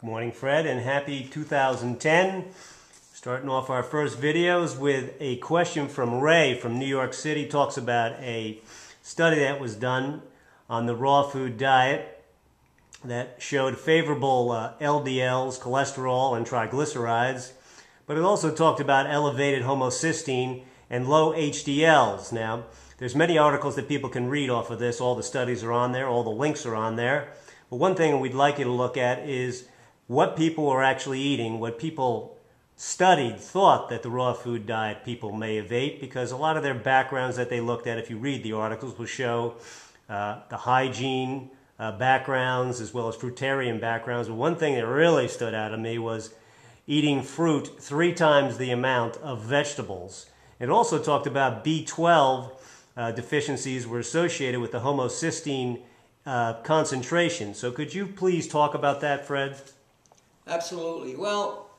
Good morning, Fred, and happy 2010. Starting off our first videos with a question from Ray from New York City. Talks about a study that was done on the raw food diet that showed favorable LDLs, cholesterol, and triglycerides, but it also talked about elevated homocysteine and low HDLs. Now, there's many articles that people can read off of this. All the studies are on there, all the links are on there. But one thing we'd like you to look at is what people were actually eating, what people studied, thought that the raw food diet people may have ate, because a lot of their backgrounds that they looked at, if you read the articles, will show the hygiene backgrounds as well as fruitarian backgrounds. But one thing that really stood out to me was eating fruit 3 times the amount of vegetables. It also talked about B12 deficiencies were associated with the homocysteine concentration. So could you please talk about that, Fred? Absolutely. Well,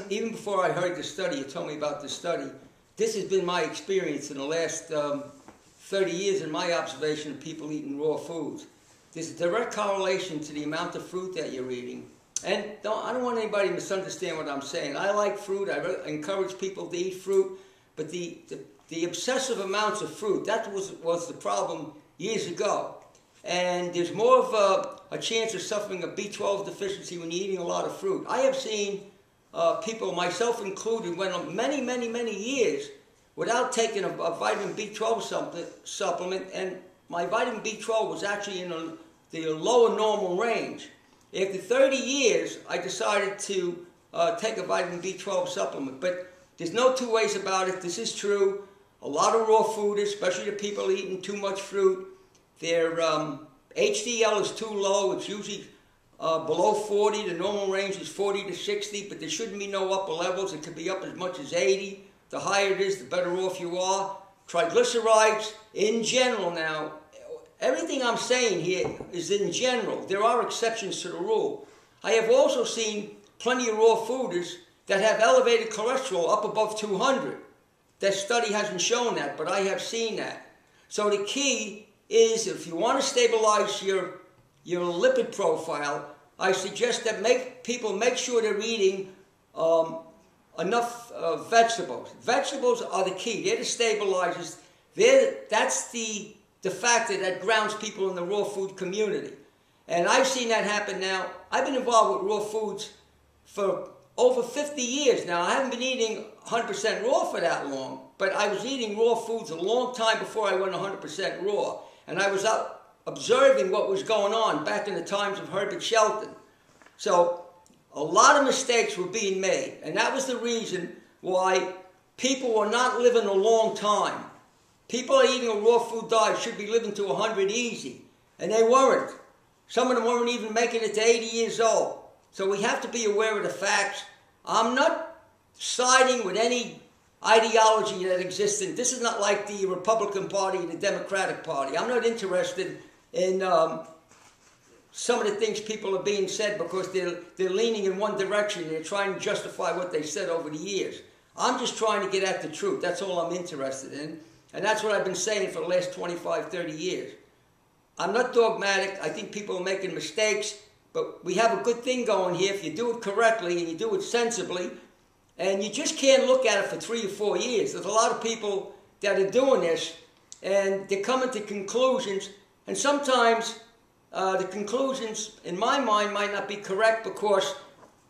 even before I heard the study, you told me about the study, this has been my experience in the last 30 years in my observation of people eating raw foods. There's a direct correlation to the amount of fruit that you're eating. And I don't want anybody to misunderstand what I'm saying. I like fruit. I encourage people to eat fruit. But the obsessive amounts of fruit, that was the problem years ago. And there's more of a chance of suffering a B12 deficiency when you're eating a lot of fruit. I have seen people, myself included, went on many years without taking a vitamin B12 supplement, and my vitamin B12 was actually in the lower normal range. After 30 years, I decided to take a vitamin B12 supplement. But there's no two ways about it. This is true. A lot of raw food, especially the people eating too much fruit, their HDL is too low. It's usually below 40. The normal range is 40 to 60, but there shouldn't be no upper levels. It could be up as much as 80. The higher it is, the better off you are. Triglycerides, in general now, everything I'm saying here is in general. There are exceptions to the rule. I have also seen plenty of raw fooders that have elevated cholesterol up above 200. That study hasn't shown that, but I have seen that. So the key is, if you want to stabilize your lipid profile, I suggest that people make sure they're eating enough vegetables. Vegetables are the key. They're the stabilizers. That's the factor that grounds people in the raw food community. And I've seen that happen now. I've been involved with raw foods for over 50 years now. I haven't been eating 100% raw for that long, but I was eating raw foods a long time before I went 100% raw. And I was out observing what was going on back in the times of Herbert Shelton. So a lot of mistakes were being made, and that was the reason why people were not living a long time. People eating a raw food diet should be living to 100 easy, and they weren't. Some of them weren't even making it to 80 years old. So we have to be aware of the facts. I'm not siding with any ideology that exists. This is not like the Republican Party and the Democratic Party. I'm not interested in some of the things people are being said because they're leaning in one direction. They're trying to justify what they said over the years. I'm just trying to get at the truth. That's all I'm interested in. And that's what I've been saying for the last 25, 30 years. I'm not dogmatic. I think people are making mistakes. But we have a good thing going here if you do it correctly and you do it sensibly. And you just can't look at it for 3 or 4 years. There's a lot of people that are doing this, and they're coming to conclusions. And sometimes the conclusions, in my mind, might not be correct because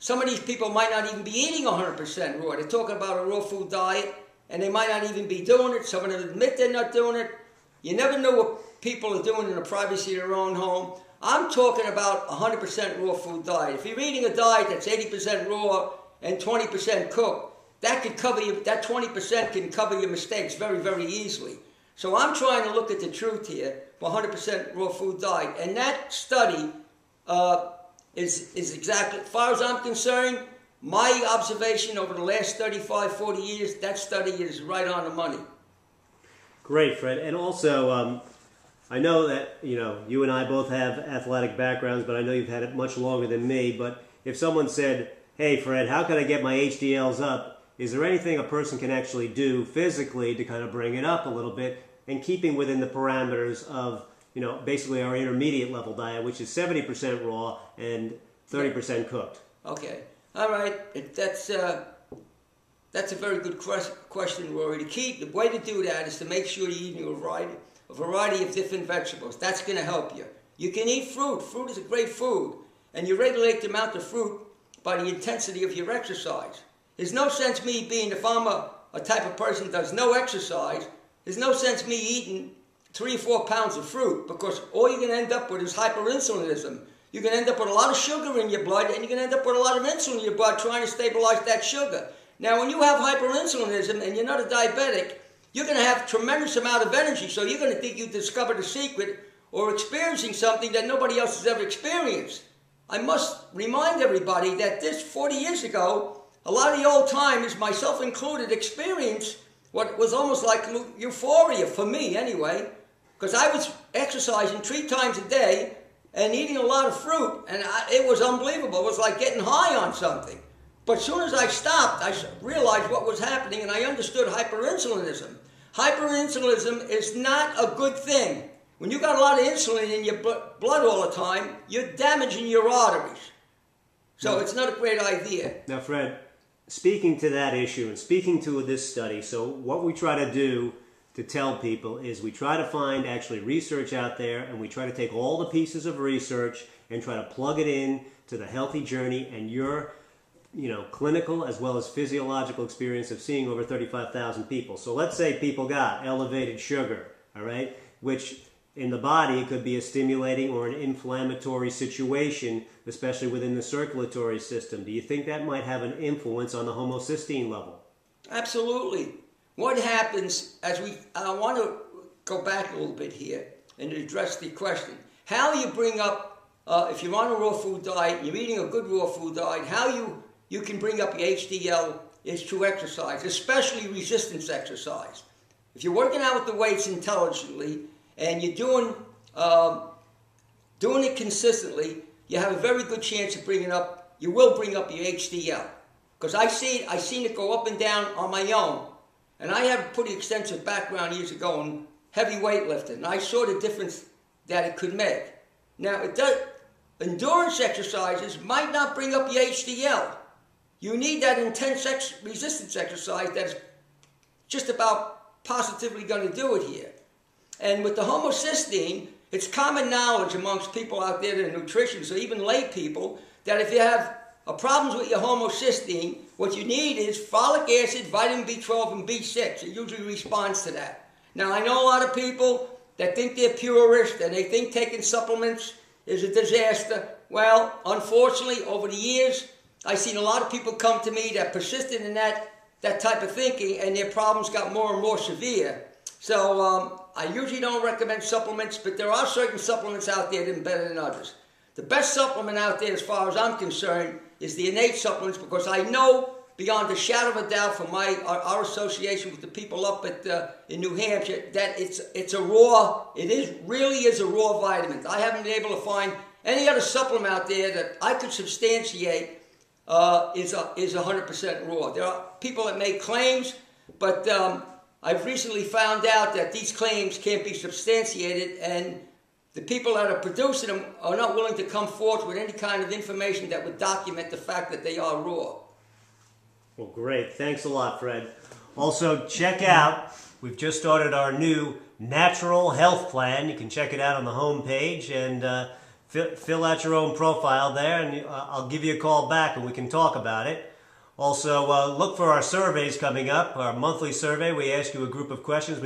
some of these people might not even be eating 100% raw. They're talking about a raw food diet, and they might not even be doing it. Some of them admit they're not doing it. You never know what people are doing in the privacy of their own home. I'm talking about 100% raw food diet. If you're eating a diet that's 80% raw and 20% cooked, that could cover you. That 20% can cover your mistakes very easily. So I'm trying to look at the truth here for 100% raw food diet, and that study is exactly, as far as I'm concerned, my observation over the last 35, 40 years. That study is right on the money. Great, Fred. And also, I know that you and I both have athletic backgrounds, but I know you've had it much longer than me. But if someone said, "Hey, Fred, how can I get my HDLs up?" Is there anything a person can actually do physically to kind of bring it up a little bit, and keeping within the parameters of basically our intermediate level diet, which is 70% raw and 30% cooked? Okay. All right. That's a very good question, Rory. The way to do that is to make sure you're eating a variety of different vegetables. That's going to help you. You can eat fruit. Fruit is a great food. And you regulate the amount of fruit by the intensity of your exercise. There's no sense me being, if I'm a type of person that does no exercise, there's no sense me eating 3 or 4 pounds of fruit, because all you're going to end up with is hyperinsulinism. You're going to end up with a lot of sugar in your blood, and you're going to end up with a lot of insulin in your blood trying to stabilize that sugar. Now, when you have hyperinsulinism and you're not a diabetic, you're going to have a tremendous amount of energy, so you're going to think you discovered a secret or experiencing something that nobody else has ever experienced. I must remind everybody that this 40 years ago, a lot of the old timers, myself included, experienced what was almost like euphoria, for me anyway, because I was exercising 3 times a day and eating a lot of fruit, and it was unbelievable. It was like getting high on something. But as soon as I stopped, I realized what was happening, and I understood hyperinsulinism. Hyperinsulinism is not a good thing. When you got a lot of insulin in your blood all the time, you're damaging your arteries. So it's not a great idea. Now, Fred, speaking to that issue and speaking to this study, so what we try to do to tell people is we try to find actually research out there, and we try to take all the pieces of research and try to plug it in to the healthy journey and your clinical as well as physiological experience of seeing over 35,000 people. So let's say people got elevated sugar, all right, which in the body could be a stimulating or an inflammatory situation, especially within the circulatory system. Do you think that might have an influence on the homocysteine level? Absolutely. What happens I want to go back a little bit here and address the question. How you bring up, if you're on a raw food diet, you're eating a good raw food diet, how you can bring up your HDL is through exercise, especially resistance exercise. If you're working out with the weights intelligently and you're doing it consistently, you have a very good chance of you will bring up your HDL. Because I seen it go up and down on my own. And I have a pretty extensive background years ago in heavy weightlifting, and I saw the difference that it could make. Now, endurance exercises might not bring up your HDL. You need that intense resistance exercise that's just about positively going to do it here. And with the homocysteine, it's common knowledge amongst people out there that are nutritionists, or even lay people, that if you have problems with your homocysteine, what you need is folic acid, vitamin B12, and B6. It usually responds to that. Now, I know a lot of people that think they're purist and they think taking supplements is a disaster. Well, unfortunately, over the years, I've seen a lot of people come to me that persisted in that type of thinking, and their problems got more and more severe. So I usually don't recommend supplements, but there are certain supplements out there that are better than others. The best supplement out there, as far as I'm concerned, is the innate supplements, because I know beyond a shadow of a doubt from our association with the people up in New Hampshire that it really is a raw vitamin. I haven't been able to find any other supplement out there that I could substantiate is 100% raw. There are people that make claims, but I've recently found out that these claims can't be substantiated, and the people that are producing them are not willing to come forth with any kind of information that would document the fact that they are raw. Well, great. Thanks a lot, Fred. Also, check out, we've just started our new Natural Health Plan. You can check it out on the home page and fill out your own profile there, and I'll give you a call back and we can talk about it. Also, look for our surveys coming up, our monthly survey. We ask you a group of questions.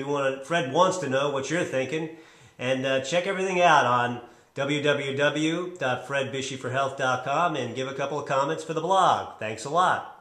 Fred wants to know what you're thinking. And check everything out on www.fredbishyforhealth.com and give a couple of comments for the blog. Thanks a lot.